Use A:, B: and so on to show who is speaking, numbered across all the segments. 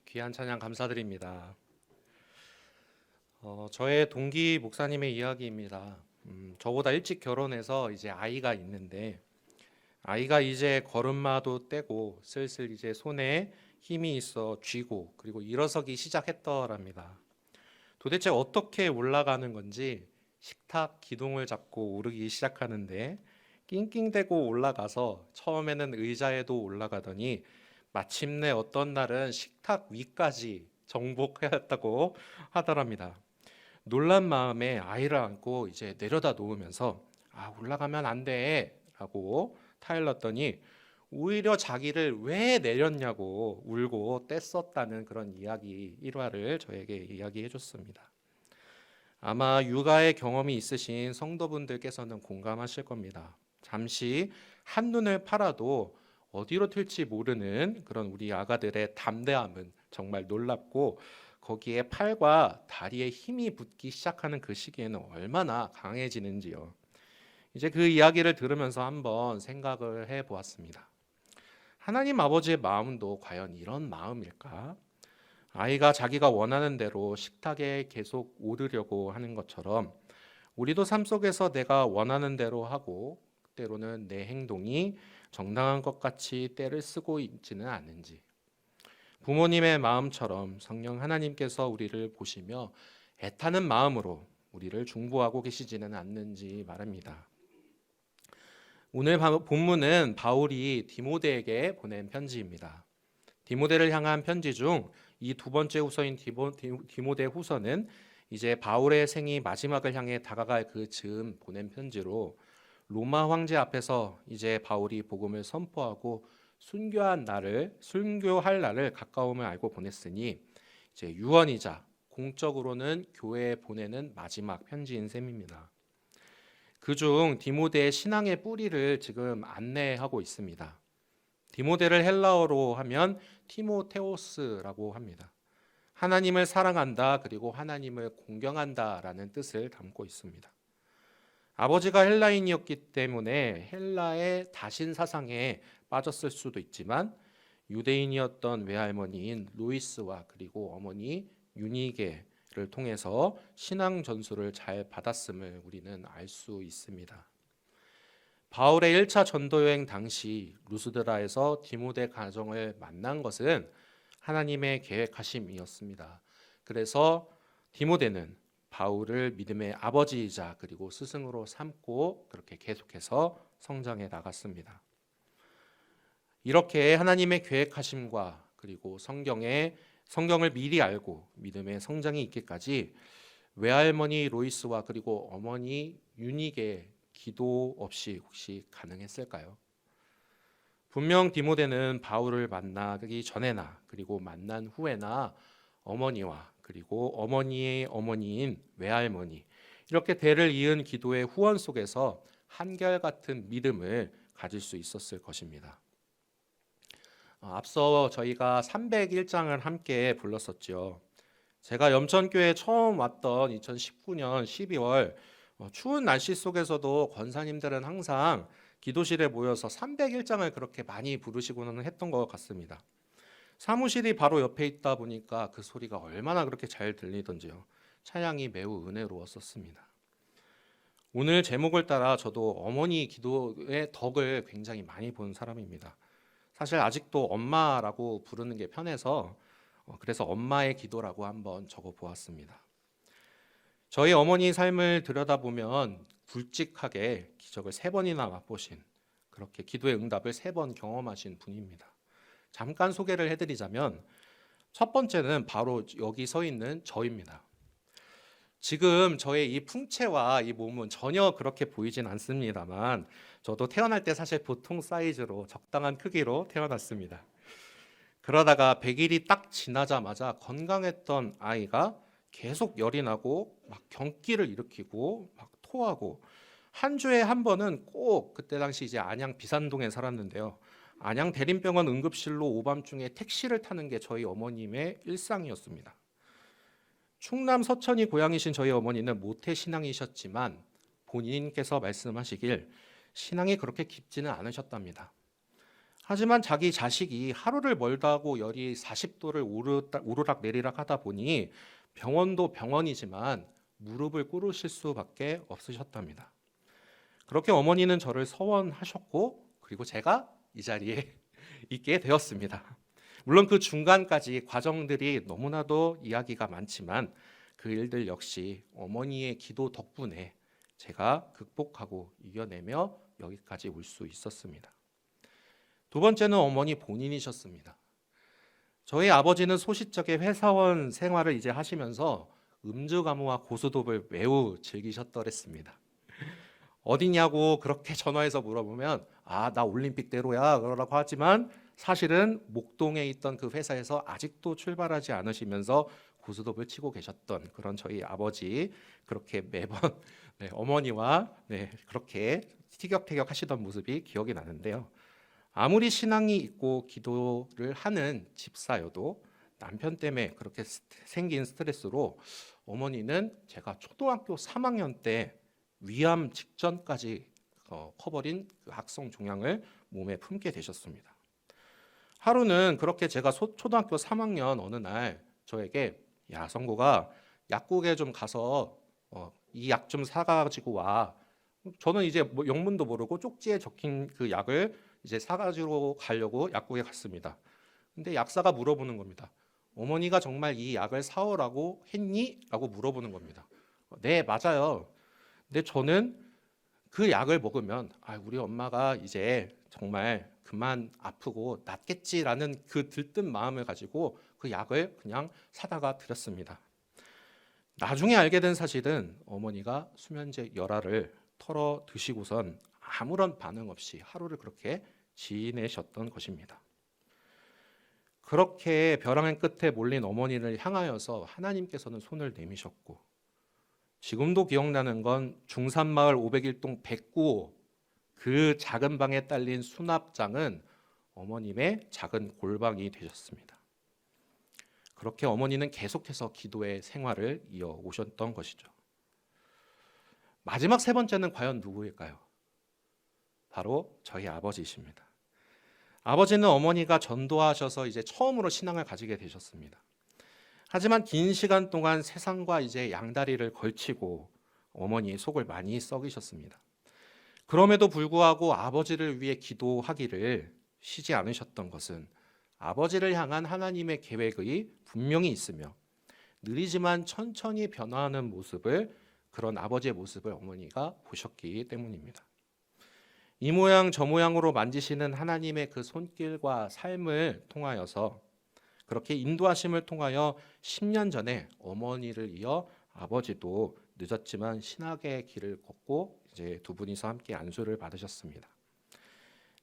A: 귀한 찬양 감사드립니다. 저의 동기 목사님의 이야기입니다. 저보다 일찍 결혼해서 이제 아이가 있는데 아이가 이제 걸음마도 떼고 슬슬 이제 손에 힘이 있어 쥐고 그리고 일어서기 시작했더랍니다. 도대체 어떻게 올라가는 건지 식탁 기둥을 잡고 오르기 시작하는데 낑낑대고 올라가서 처음에는 의자에도 올라가더니 마침내 어떤 날은 식탁 위까지 정복했다고 하더랍니다. 놀란 마음에 아이를 안고 이제 내려다 놓으면서 올라가면 안 돼라고 타일렀더니 오히려 자기를 왜 내렸냐고 울고 뗐었다는 그런 이야기 일화를 저에게 이야기해 줬습니다. 아마 육아의 경험이 있으신 성도분들께서는 공감하실 겁니다. 잠시 한눈을 팔아도 어디로 튈지 모르는 그런 우리 아가들의 담대함은 정말 놀랍고 거기에 팔과 다리에 힘이 붙기 시작하는 그 시기에는 얼마나 강해지는지요. 이제 그 이야기를 들으면서 한번 생각을 해 보았습니다. 하나님 아버지의 마음도 과연 이런 마음일까? 아이가 자기가 원하는 대로 식탁에 계속 오르려고 하는 것처럼 우리도 삶 속에서 내가 원하는 대로 하고 때로는 내 행동이 정당한 것 같이 때를 쓰고 있지는 않은지, 부모님의 마음처럼 성령 하나님께서 우리를 보시며 애타는 마음으로 우리를 중보하고 계시지는 않는지 말합니다. 오늘 본문은 바울이 디모데에게 보낸 편지입니다. 디모데를 향한 편지 중 이 두 번째 후서인 디모데 후서는 이제 바울의 생이 마지막을 향해 다가갈 그 즈음 보낸 편지로 로마 황제 앞에서 이제 바울이 복음을 선포하고 순교할 날을 가까움을 알고 보냈으니 이제 유언이자 공적으로는 교회에 보내는 마지막 편지인 셈입니다. 그중 디모데의 신앙의 뿌리를 지금 안내하고 있습니다. 디모데를 헬라어로 하면 티모테오스라고 합니다. 하나님을 사랑한다 그리고 하나님을 공경한다라는 뜻을 담고 있습니다. 아버지가 헬라인이었기 때문에 헬라의 다신 사상에 빠졌을 수도 있지만 유대인이었던 외할머니인 루이스와 그리고 어머니 유니게를 통해서 신앙 전수를 잘 받았음을 우리는 알 수 있습니다. 바울의 1차 전도 여행 당시 루스드라에서 디모데 가정을 만난 것은 하나님의 계획하심이었습니다. 그래서 디모데는 바울을 믿음의 아버지이자 그리고 스승으로 삼고 그렇게 계속해서 성장해 나갔습니다. 이렇게 하나님의 계획하심과 그리고 성경을 미리 알고 믿음의 성장이 있기까지 외할머니 로이스와 그리고 어머니 유닉의 기도 없이 혹시 가능했을까요? 분명 디모데는 바울을 만나기 전에나 그리고 만난 후에나 어머니와 그리고 어머니의 어머니인 외할머니 이렇게 대를 이은 기도의 후원 속에서 한결같은 믿음을 가질 수 있었을 것입니다. 앞서 저희가 301장을 함께 불렀었죠. 제가 염천교회 처음 왔던 2019년 12월 추운 날씨 속에서도 권사님들은 항상 기도실에 모여서 301장을 그렇게 많이 부르시고는 했던 것 같습니다. 사무실이 바로 옆에 있다 보니까 그 소리가 얼마나 그렇게 잘 들리던지요. 찬양이 매우 은혜로웠었습니다. 오늘 제목을 따라 저도 어머니 기도의 덕을 굉장히 많이 본 사람입니다. 사실 아직도 엄마라고 부르는 게 편해서 그래서 엄마의 기도라고 한번 적어 보았습니다. 저희 어머니 삶을 들여다보면 굵직하게 기적을 3번이나 맛보신 그렇게 기도의 응답을 3번 경험하신 분입니다. 잠깐 소개를 해드리자면 첫 번째는 바로 여기 서 있는 저입니다. 지금 저의 이 풍채와 이 몸은 전혀 그렇게 보이진 않습니다만 저도 태어날 때 사실 보통 사이즈로 적당한 크기로 태어났습니다. 그러다가 100일이 딱 지나자마자 건강했던 아이가 계속 열이 나고 막 경기를 일으키고 막 토하고 한 주에 한 번은 꼭 그때 당시 이제 안양 비산동에 살았는데요. 안양 대림병원 응급실로 오밤중에 택시를 타는 게 저희 어머님의 일상이었습니다. 충남 서천이 고향이신 저희 어머니는 모태 신앙이셨지만 본인께서 말씀하시길 신앙이 그렇게 깊지는 않으셨답니다. 하지만 자기 자식이 하루를 멀다고 열이 40도를 오르락 내리락 하다 보니 병원도 병원이지만 무릎을 꿇으실 수밖에 없으셨답니다. 그렇게 어머니는 저를 서원하셨고, 그리고 제가 이 자리에 있게 되었습니다. 물론 그 중간까지 과정들이 너무나도 이야기가 많지만 그 일들 역시 어머니의 기도 덕분에 제가 극복하고 이겨내며 여기까지 올 수 있었습니다. 두 번째는 어머니 본인이셨습니다. 저희 아버지는 소시적의 회사원 생활을 이제 하시면서 음주가무와 고수톱을 매우 즐기셨더랬습니다. 어디냐고 그렇게 전화해서 물어보면 나 올림픽대로야 그러라고 하지만 사실은 목동에 있던 그 회사에서 아직도 출발하지 않으시면서 고스톱을 치고 계셨던 그런 저희 아버지, 그렇게 매번 어머니와 그렇게 티격태격 하시던 모습이 기억이 나는데요. 아무리 신앙이 있고 기도를 하는 집사여도 남편 때문에 그렇게 생긴 스트레스로 어머니는 제가 초등학교 3학년 때 위암 직전까지 커버린 그 악성 종양을 몸에 품게 되셨습니다. 하루는 그렇게 제가 초등학교 3학년 어느 날 저에게 야 성구가 약국에 좀 가서 이 약 좀 사가지고 와. 저는 이제 뭐 영문도 모르고 쪽지에 적힌 그 약을 이제 사가지고 가려고 약국에 갔습니다. 근데 약사가 물어보는 겁니다. 어머니가 정말 이 약을 사오라고 했니? 라고 물어보는 겁니다. 네, 맞아요. 근데 저는 그 약을 먹으면 우리 엄마가 이제 정말 그만 아프고 낫겠지라는 그 들뜬 마음을 가지고 그 약을 그냥 사다가 드렸습니다. 나중에 알게 된 사실은 어머니가 수면제 열알을 털어 드시고선 아무런 반응 없이 하루를 그렇게 지내셨던 것입니다. 그렇게 벼랑의 끝에 몰린 어머니를 향하여서 하나님께서는 손을 내미셨고, 지금도 기억나는 건 중산마을 501동 109호 그 작은 방에 딸린 수납장은 어머님의 작은 골방이 되셨습니다. 그렇게 어머니는 계속해서 기도의 생활을 이어오셨던 것이죠. 마지막 세 번째는 과연 누구일까요? 바로 저희 아버지이십니다. 아버지는 어머니가 전도하셔서 이제 처음으로 신앙을 가지게 되셨습니다. 하지만 긴 시간 동안 세상과 이제 양다리를 걸치고 어머니의 속을 많이 썩이셨습니다. 그럼에도 불구하고 아버지를 위해 기도하기를 쉬지 않으셨던 것은 아버지를 향한 하나님의 계획이 분명히 있으며 느리지만 천천히 변화하는 모습을, 그런 아버지의 모습을 어머니가 보셨기 때문입니다. 이 모양 저 모양으로 만지시는 하나님의 그 손길과 삶을 통하여서, 그렇게 인도하심을 통하여 10년 전에 어머니를 이어 아버지도 늦었지만 신학의 길을 걷고 이제 두 분이서 함께 안수를 받으셨습니다.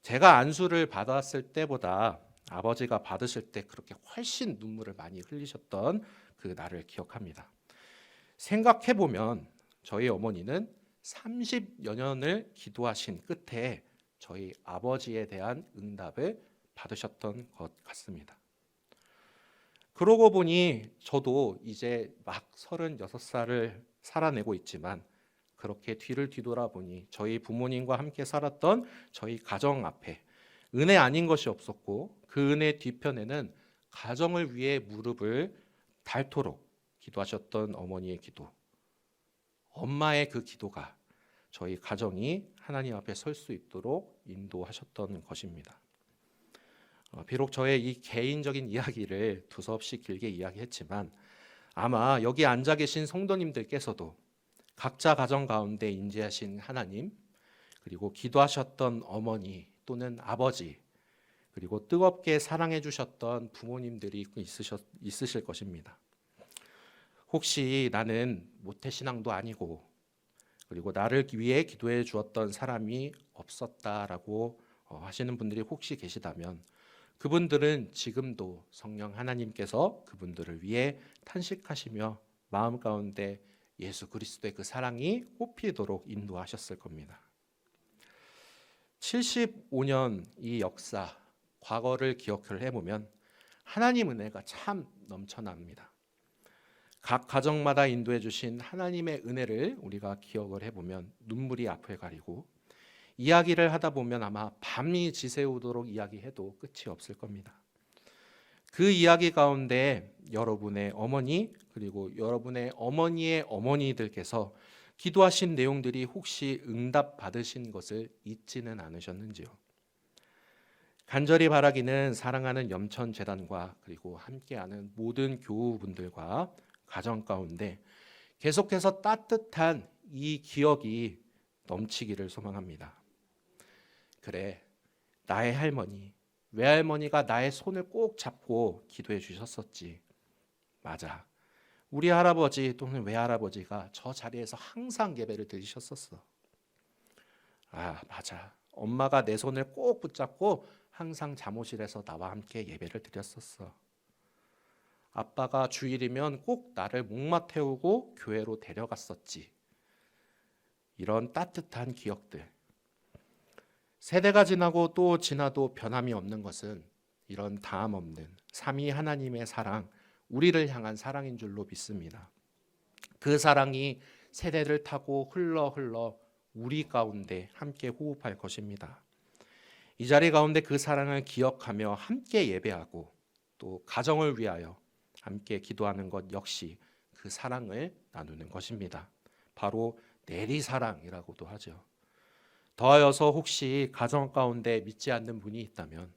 A: 제가 안수를 받았을 때보다 아버지가 받으실 때 그렇게 훨씬 눈물을 많이 흘리셨던 그 날을 기억합니다. 생각해 보면 저희 어머니는 30여 년을 기도하신 끝에 저희 아버지에 대한 응답을 받으셨던 것 같습니다. 그러고 보니 저도 이제 막 36살을 살아내고 있지만, 그렇게 뒤를 뒤돌아보니 저희 부모님과 함께 살았던 저희 가정 앞에 은혜 아닌 것이 없었고, 그 은혜 뒤편에는 가정을 위해 무릎을 닳도록 기도하셨던 어머니의 기도, 엄마의 그 기도가 저희 가정이 하나님 앞에 설 수 있도록 인도하셨던 것입니다. 비록 저의 이 개인적인 이야기를 두서없이 길게 이야기했지만 아마 여기 앉아 계신 성도님들께서도 각자 가정 가운데 임재하신 하나님, 그리고 기도하셨던 어머니 또는 아버지, 그리고 뜨겁게 사랑해 주셨던 부모님들이 있으실 것입니다. 혹시 나는 모태신앙도 아니고 그리고 나를 위해 기도해 주었던 사람이 없었다라고 하시는 분들이 혹시 계시다면, 그분들은 지금도 성령 하나님께서 그분들을 위해 탄식하시며 마음 가운데 예수 그리스도의 그 사랑이 꽃피도록 인도하셨을 겁니다. 75년 이 역사, 과거를 기억을 해보면 하나님 은혜가 참 넘쳐납니다. 각 가정마다 인도해 주신 하나님의 은혜를 우리가 기억을 해보면 눈물이 앞을 가리고, 이야기를 하다 보면 아마 밤이 지새우도록 이야기해도 끝이 없을 겁니다. 그 이야기 가운데 여러분의 어머니 그리고 여러분의 어머니의 어머니들께서 기도하신 내용들이 혹시 응답 받으신 것을 잊지는 않으셨는지요? 간절히 바라기는 사랑하는 염천재단과 그리고 함께하는 모든 교우분들과 가정 가운데 계속해서 따뜻한 이 기억이 넘치기를 소망합니다. 그래, 나의 할머니, 외할머니가 나의 손을 꼭 잡고 기도해 주셨었지. 맞아. 우리 할아버지 또는 외할아버지가 저 자리에서 항상 예배를 드리셨었어. 아, 맞아. 엄마가 내 손을 꼭 붙잡고 항상 잠옷실에서 나와 함께 예배를 드렸었어. 아빠가 주일이면 꼭 나를 목마 태우고 교회로 데려갔었지. 이런 따뜻한 기억들. 세대가 지나고 또 지나도 변함이 없는 것은 이런 다함 없는 삼위 하나님의 사랑, 우리를 향한 사랑인 줄로 믿습니다. 그 사랑이 세대를 타고 흘러 우리 가운데 함께 호흡할 것입니다. 이 자리 가운데 그 사랑을 기억하며 함께 예배하고 또 가정을 위하여 함께 기도하는 것 역시 그 사랑을 나누는 것입니다. 바로 내리사랑이라고도 하죠. 더하여서 혹시 가정 가운데 믿지 않는 분이 있다면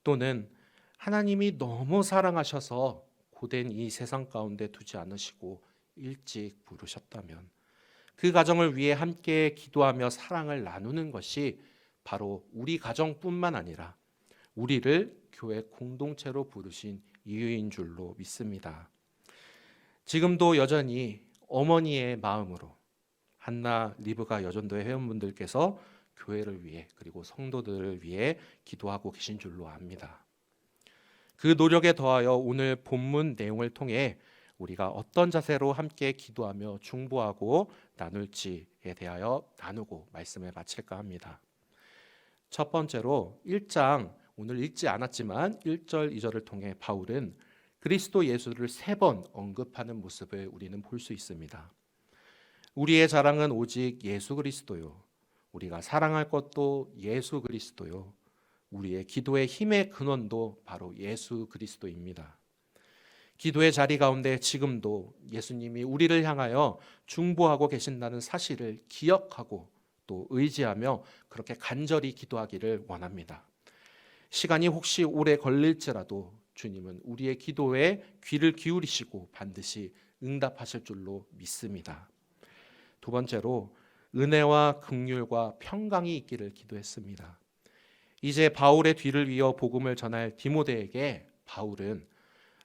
A: 또는 하나님이 너무 사랑하셔서 고된 이 세상 가운데 두지 않으시고 일찍 부르셨다면 그 가정을 위해 함께 기도하며 사랑을 나누는 것이 바로 우리 가정뿐만 아니라 우리를 교회 공동체로 부르신 이유인 줄로 믿습니다. 지금도 여전히 어머니의 마음으로 한나 리브가 여전도의 회원분들께서 교회를 위해 그리고 성도들을 위해 기도하고 계신 줄로 압니다. 그 노력에 더하여 오늘 본문 내용을 통해 우리가 어떤 자세로 함께 기도하며 중보하고 나눌지에 대하여 나누고 말씀을 마칠까 합니다. 첫 번째로 1장 오늘 읽지 않았지만 1절 2절을 통해 바울은 그리스도 예수를 3번 언급하는 모습을 우리는 볼 수 있습니다. 우리의 자랑은 오직 예수 그리스도요. 우리가 사랑할 것도 예수 그리스도요. 우리의 기도의 힘의 근원도 바로 예수 그리스도입니다. 기도의 자리 가운데 지금도 예수님이 우리를 향하여 중보하고 계신다는 사실을 기억하고 또 의지하며 그렇게 간절히 기도하기를 원합니다. 시간이 혹시 오래 걸릴지라도 주님은 우리의 기도에 귀를 기울이시고 반드시 응답하실 줄로 믿습니다. 두 번째로 은혜와 긍휼과 평강이 있기를 기도했습니다. 이제 바울의 뒤를 이어 복음을 전할 디모데에게 바울은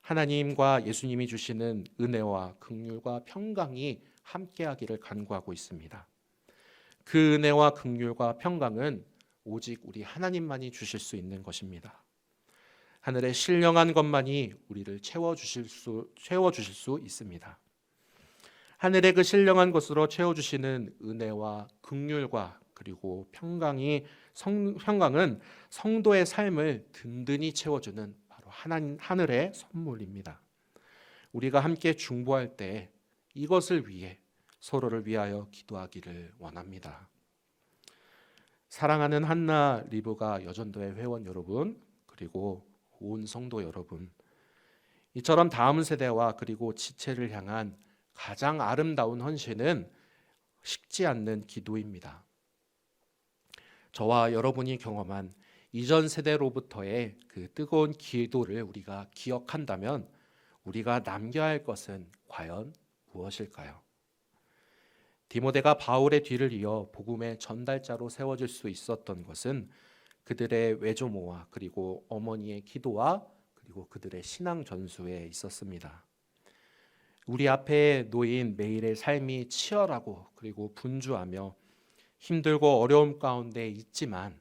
A: 하나님과 예수님이 주시는 은혜와 긍휼과 평강이 함께하기를 간구하고 있습니다. 그 은혜와 긍휼과 평강은 오직 우리 하나님만이 주실 수 있는 것입니다. 하늘의 신령한 것만이 우리를 채워주실 수 있습니다. 하늘의 그 신령한 것으로 채워주시는 은혜와 긍휼과 그리고 평강은 성도의 삶을 든든히 채워주는 바로 하늘의 선물입니다. 우리가 함께 중보할 때 이것을 위해 서로를 위하여 기도하기를 원합니다. 사랑하는 한나 리브가 여전도의 회원 여러분 그리고 온 성도 여러분, 이처럼 다음 세대와 그리고 지체를 향한 가장 아름다운 헌신은 식지 않는 기도입니다. 저와 여러분이 경험한 이전 세대로부터의 그 뜨거운 기도를 우리가 기억한다면 우리가 남겨야 할 것은 과연 무엇일까요? 디모데가 바울의 뒤를 이어 복음의 전달자로 세워질 수 있었던 것은 그들의 외조모와 그리고 어머니의 기도와 그리고 그들의 신앙 전수에 있었습니다. 우리 앞에 놓인 매일의 삶이 치열하고 그리고 분주하며 힘들고 어려움 가운데 있지만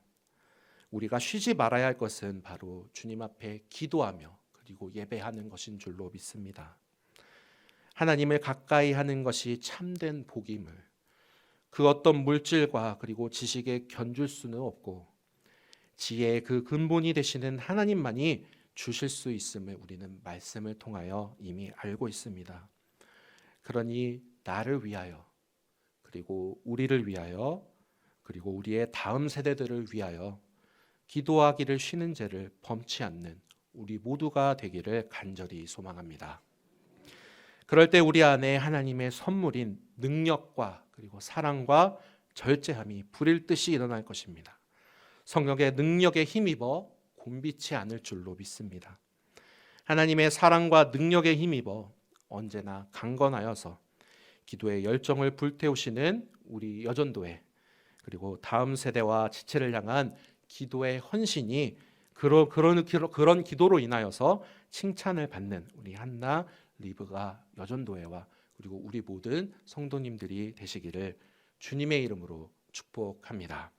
A: 우리가 쉬지 말아야 할 것은 바로 주님 앞에 기도하며 그리고 예배하는 것인 줄로 믿습니다. 하나님을 가까이 하는 것이 참된 복임을 그 어떤 물질과 그리고 지식에 견줄 수는 없고 지혜의 그 근본이 되시는 하나님만이 주실 수 있음을 우리는 말씀을 통하여 이미 알고 있습니다. 그러니 나를 위하여 그리고 우리를 위하여 그리고 우리의 다음 세대들을 위하여 기도하기를 쉬는 죄를 범치 않는 우리 모두가 되기를 간절히 소망합니다. 그럴 때 우리 안에 하나님의 선물인 능력과 그리고 사랑과 절제함이 불일 듯이 일어날 것입니다. 성령의 능력에 힘입어 곤비치 않을 줄로 믿습니다. 하나님의 사랑과 능력에 힘입어 언제나 강건하여서 기도의 열정을 불태우시는 우리 여전도회, 그리고 다음 세대와 지체를 향한 기도의 헌신이 그런 기도로 인하여서 칭찬을 받는 우리 한나 리브가 여전도회와 그리고 우리 모든 성도님들이 되시기를 주님의 이름으로 축복합니다.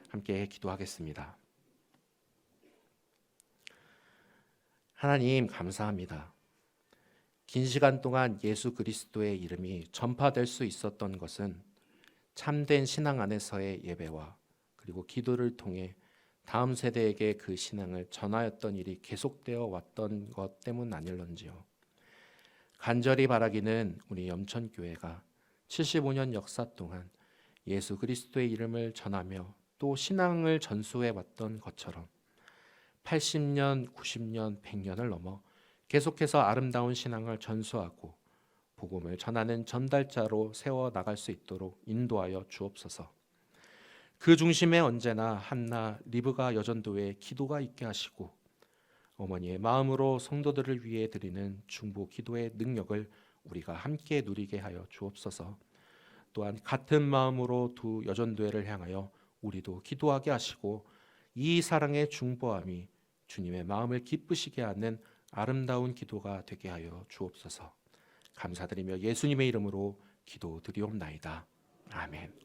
A: 함께 기도하겠습니다. 하나님 감사합니다. 긴 시간 동안 예수 그리스도의 이름이 전파될 수 있었던 것은 참된 신앙 안에서의 예배와 그리고 기도를 통해 다음 세대에게 그 신앙을 전하였던 일이 계속되어 왔던 것 때문 아닐런지요. 간절히 바라기는 우리 염천교회가 75년 역사 동안 예수 그리스도의 이름을 전하며 또 신앙을 전수해 왔던 것처럼 80년, 90년, 100년을 넘어 계속해서 아름다운 신앙을 전수하고 복음을 전하는 전달자로 세워 나갈 수 있도록 인도하여 주옵소서. 그 중심에 언제나 한나 리브가 여전도에 기도가 있게 하시고 어머니의 마음으로 성도들을 위해 드리는 중보 기도의 능력을 우리가 함께 누리게 하여 주옵소서. 또한 같은 마음으로 두 여전도회를 향하여 우리도 기도하게 하시고 이 사랑의 중보함이 주님의 마음을 기쁘시게 하는 아름다운 기도가 되게 하여 주옵소서. 감사드리며 예수님의 이름으로 기도드리옵나이다. 아멘.